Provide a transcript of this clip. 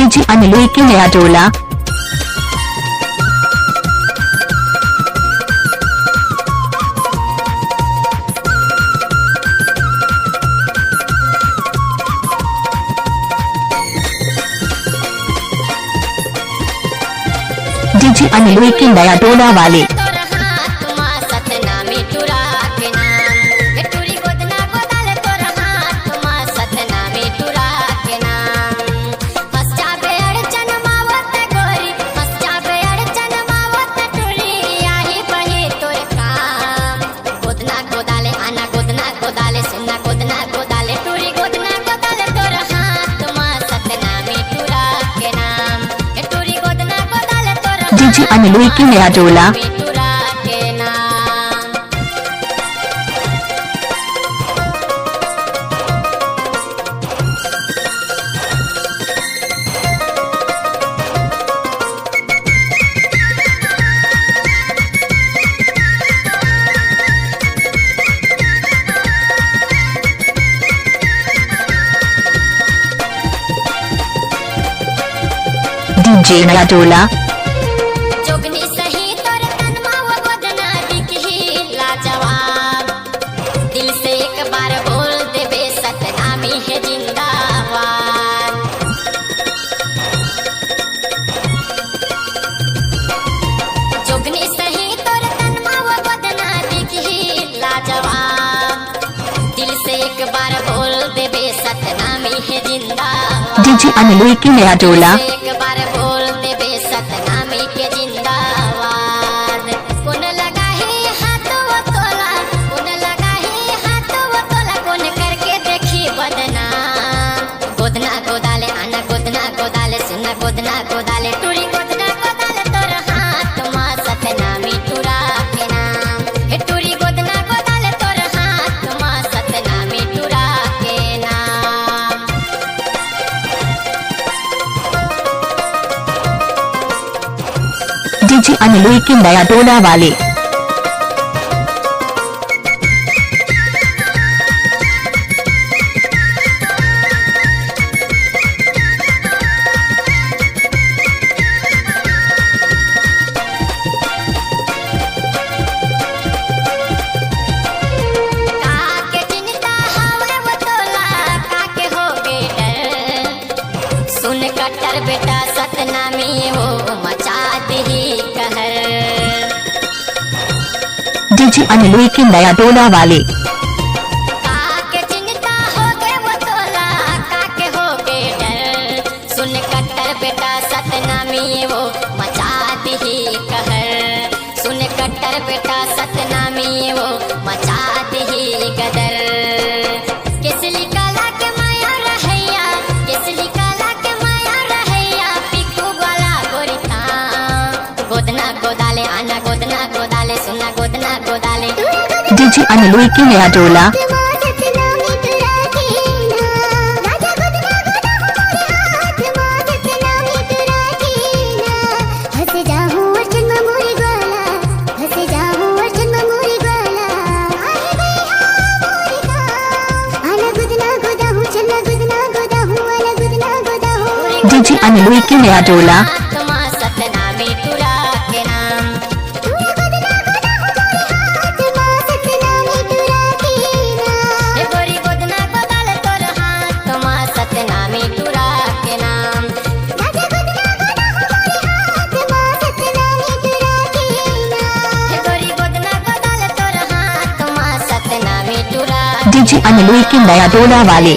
DJ Anil के नया टोला। डीजे अनिल के नया टोला वाले। डीजे अनिल के नया टोला। डीजे नया टोला। दिल से एक बार बोल देबे सतनामी है जिंदाबाद। जोगनी सही तोर तनमा वो बदना दिखी लाजवाब। दिल से एक बार बोल देबे सतनामी है जिंदाबाद। डीजे अनिल के नया टोला। एक बार बोल देबे सतनामी के जिंदाबाद। कौन लगा है हाथ वो तोला, कौन लगा है हाथ वो तोला, कौन करके देखी बदनाम। गोदना गोदाले आना गोदना गोदाले सुना गोदना गोदाले टूरी गोदना गोदाले तोर हाथ मा सतनामी टूरा के नाम। हे टूरी गोदना गोदाले तोर हाथ मा सतनामी टूरा के नाम। डीजे अनिल के नया टोला वाले। काके चिंता हवे वो तोला, काके होगे डर। सुन कट्टर बेटा सतनामी वो मचा दी कहर। डीजे अनिल के नया टोला वाले। काके चिंता होगे वो तोला, काके होगे डर। सुन कट्टर बेटा सतनामी वो मचा दी कहर। सुन कट्टर बेटा सतनामी वो मचा दी गदर। केसली काला के माया रहैया, केसली काला के माया रहैया, पिकू वाला गोरिता। गोदना गोदाले आना गोदना गोदाले सुना गोदना गोदाले। डीजे अनिल के नया टोला। डीजे अनिल के नया टोला। सतनामी टूरा के नाम। हे गोरी गोदना गोदाले तोर हाथ मा सतनामी टूरा के नाम। हे गोरी गोदना गोदाले तोर हाथ मा सतनामी टूरा। डीजे अनिल के नया टोला वाले।